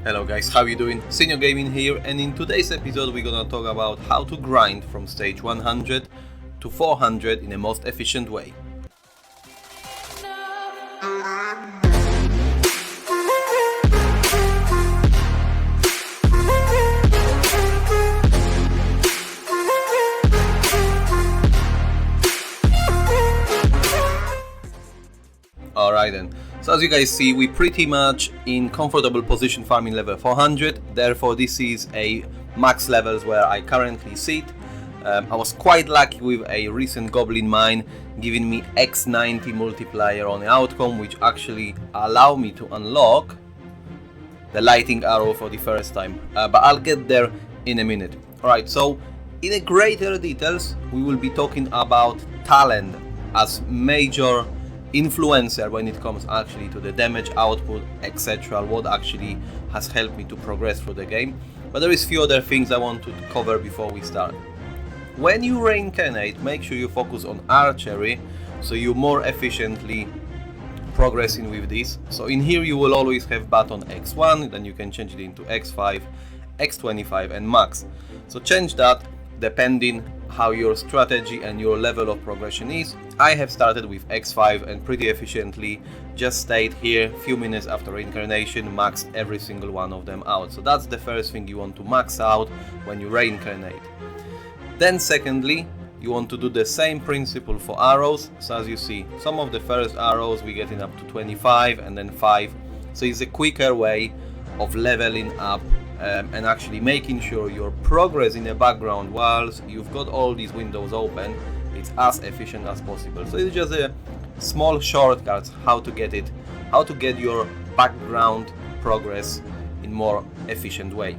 Hello guys, how you doing? CiNiO Gaming here, and in today's episode we're gonna talk about how to grind from stage 100 to 400 in a most efficient way. Alright then, so as you guys see, we pretty much in comfortable position farming level 400, therefore this is a max levels where I currently sit. I was quite lucky with a recent goblin mine giving me x90 multiplier on the outcome, which actually allowed me to unlock the lighting arrow for the first time, but I'll get there in a minute. Alright, so in a greater details we will be talking about talent as major influencer when it comes actually to the damage output, etc., what actually has helped me to progress through the game. But there is few other things I want to cover before we start. When you reincarnate, make sure you focus on archery so you more efficiently progressing with this. So in here you will always have button X1, then you can change it into X5, X25 and max. So change that depending how your strategy and your level of progression is. I have started with X5 and pretty efficiently just stayed here few minutes after reincarnation, maxed every single one of them out. So that's the first thing you want to max out when you reincarnate. Then secondly, you want to do the same principle for arrows. So as you see, some of the first arrows we getting up to 25 and then 5. So it's a quicker way of leveling up and actually making sure your progress in the background whilst you've got all these windows open, it's as efficient as possible. So it's just a small shortcuts how to get your background progress in more efficient way.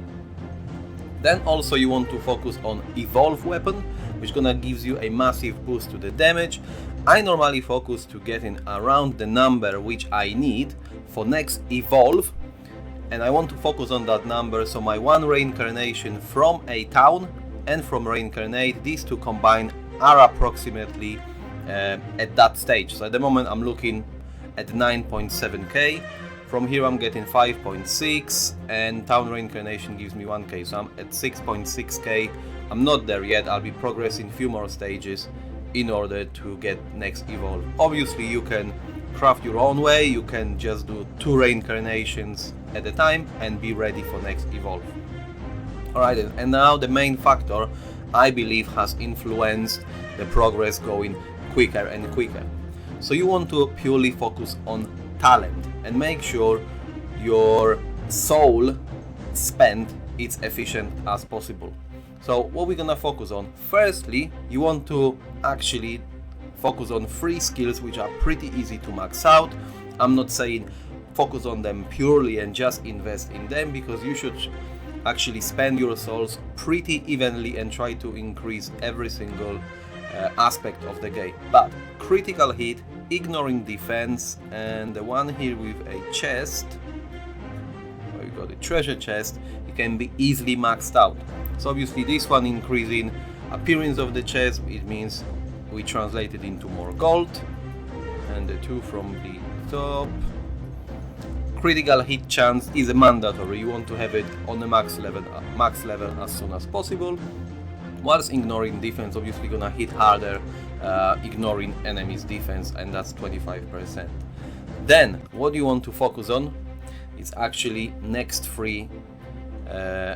Then also you want to focus on evolve weapon, which gonna gives you a massive boost to the damage. I normally focus to getting around the number which I need for next evolve, and I want to focus on that number, so my one reincarnation from a town and from reincarnate, these two combined are approximately at that stage. So at the moment I'm looking at 9.7k, from here I'm getting 5.6 and town reincarnation gives me 1k, so I'm at 6.6k. I'm not there yet, I'll be progressing few more stages in order to get next evolve. Obviously you can craft your own way, you can just do 2 reincarnations at a time and be ready for next evolve. Alright, and now the main factor I believe has influenced the progress going quicker and quicker. So you want to purely focus on talent and make sure your soul spent is efficient as possible. So what we're gonna focus on, firstly you want to actually focus on 3 skills which are pretty easy to max out. I'm not saying focus on them purely and just invest in them, because you should actually spend your souls pretty evenly and try to increase every single aspect of the game. But critical hit, ignoring defense, and the one here with a chest, where you got a treasure chest, it can be easily maxed out. So obviously this one increasing appearance of the chest, it means we translate it into more gold, and the 2 from the top. Critical hit chance is a mandatory, you want to have it on the max level as soon as possible, whilst ignoring defense, obviously gonna hit harder ignoring enemies defense, and that's 25%. Then what you want to focus on is actually next 3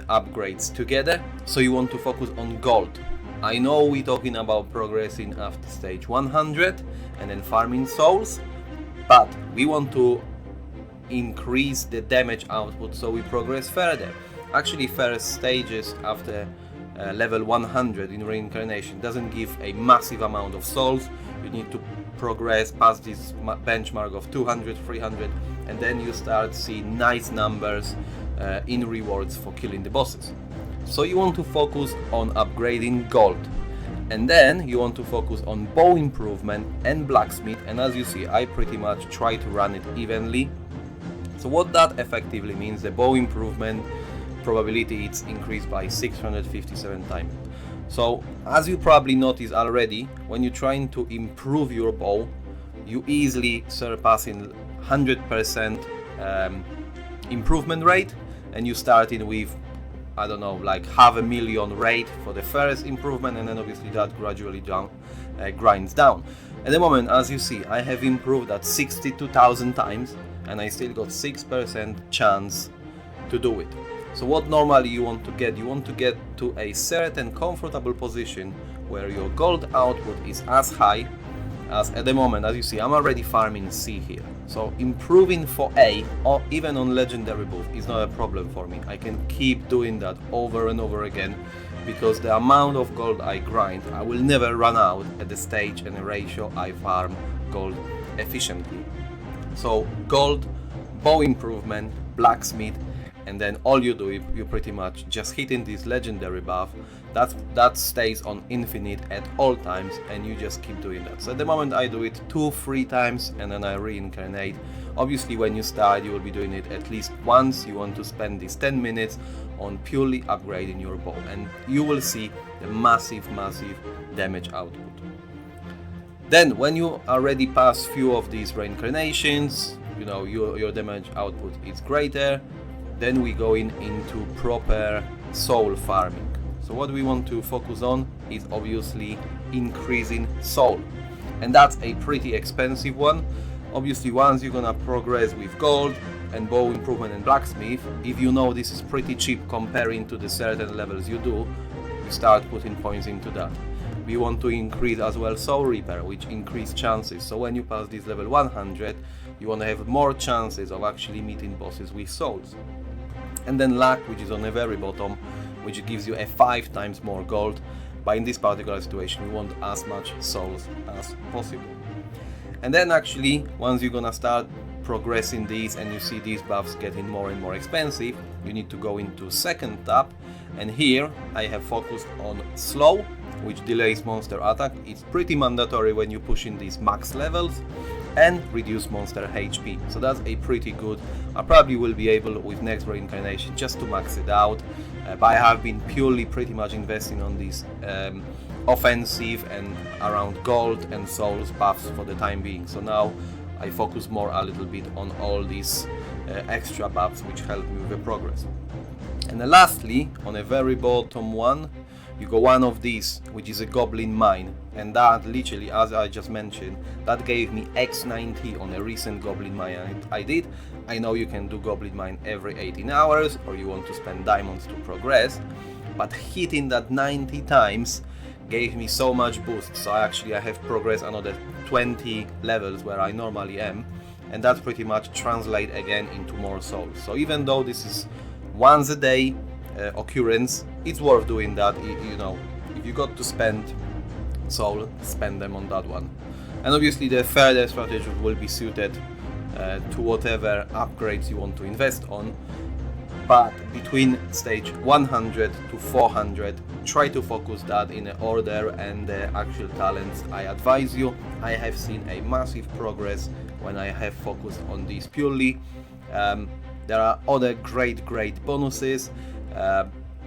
upgrades together. So you want to focus on gold. I know we're talking about progressing after stage 100 and then farming souls, but we want to increase the damage output so we progress further. Actually first stages after level 100 in reincarnation doesn't give a massive amount of souls. You need to progress past this benchmark of 200, 300, and then you start seeing nice numbers in rewards for killing the bosses. So you want to focus on upgrading gold, and then you want to focus on bow improvement and blacksmith, and as you see I pretty much try to run it evenly. So what that effectively means, the bow improvement probability it's increased by 657 times. So as you probably noticed already, when you're trying to improve your bow, you easily surpassing 100% improvement rate, and you starting with, I don't know, like 500,000 rate for the first improvement, and then obviously that gradually grinds down. At the moment, as you see, I have improved that 62,000 times, and I still got 6% chance to do it. So what normally you want to get? You want to get to a certain comfortable position where your gold output is as high as at the moment. As you see, I'm already farming C here. So improving for A, or even on legendary buff, is not a problem for me. I can keep doing that over and over again, because the amount of gold I grind, I will never run out at the stage and the ratio I farm gold efficiently. So gold, bow improvement, blacksmith, and then all you do, you pretty much just hitting this legendary buff. That stays on infinite at all times, and you just keep doing that. So at the moment I do it 2-3 times, and then I reincarnate. Obviously when you start, you will be doing it at least once. You want to spend these 10 minutes on purely upgrading your bow, and you will see the massive damage output. Then when you already pass few of these reincarnations, you know, your damage output is greater. Then we go into proper soul farming. So what we want to focus on is obviously increasing soul, and that's a pretty expensive one. Obviously once you're gonna progress with gold and bow improvement and blacksmith, if you know this is pretty cheap comparing to the certain levels you do, you start putting points into that. We want to increase as well soul reaper, which increase chances. So when you pass this level 100, you want to have more chances of actually meeting bosses with souls. And then luck, which is on the very bottom, which gives you a 5 times more gold. But in this particular situation, we want as much souls as possible. And then actually, once you're gonna start progressing these and you see these buffs getting more and more expensive, you need to go into second tab. And here I have focused on slow, which delays monster attack. It's pretty mandatory when you push in these max levels, and reduce monster HP. So that's a pretty good. I probably will be able with next reincarnation just to max it out, but I have been purely pretty much investing on these offensive and around gold and souls buffs for the time being. So now I focus more a little bit on all these extra buffs which help me with the progress. And then lastly, on a very bottom one, you go one of these, which is a goblin mine, and that literally, as I just mentioned, that gave me X90 on a recent goblin mine I did. I know you can do goblin mine every 18 hours, or you want to spend diamonds to progress, but hitting that 90 times gave me so much boost. So I have progressed another 20 levels where I normally am, and that pretty much translate again into more souls. So even though this is once a day occurrence, it's worth doing that. You know, if you got to spend soul, spend them on that one. And obviously the further strategy will be suited to whatever upgrades you want to invest on. But between stage 100 to 400, try to focus that in order and the actual talents I advise you. I have seen a massive progress when I have focused on these purely. There are other great bonuses.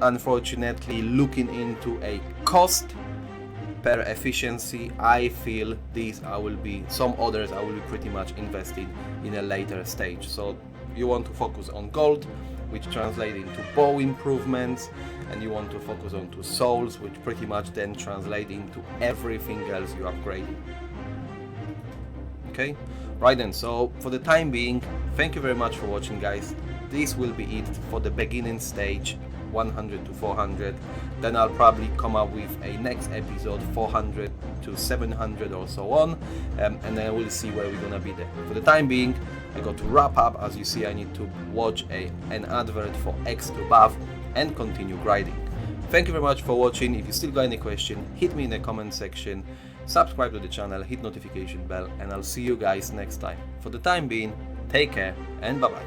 Unfortunately, looking into a cost per efficiency, I feel some others I will be pretty much investing in a later stage. So you want to focus on gold, which translate into bow improvements, and you want to focus on to souls, which pretty much then translate into everything else you upgrade. Okay, right then, so for the time being, thank you very much for watching, guys. This will be it for the beginning stage 100 to 400. Then I'll probably come up with a next episode 400 to 700 or so on, and then we'll see where we're gonna be there. For the time being, I got to wrap up. As you see, I need to watch an advert for X2 buff and continue grinding. Thank you very much for watching. If you still got any question, hit me in the comment section, subscribe to the channel, hit notification bell, and I'll see you guys next time. For the time being, take care and bye bye.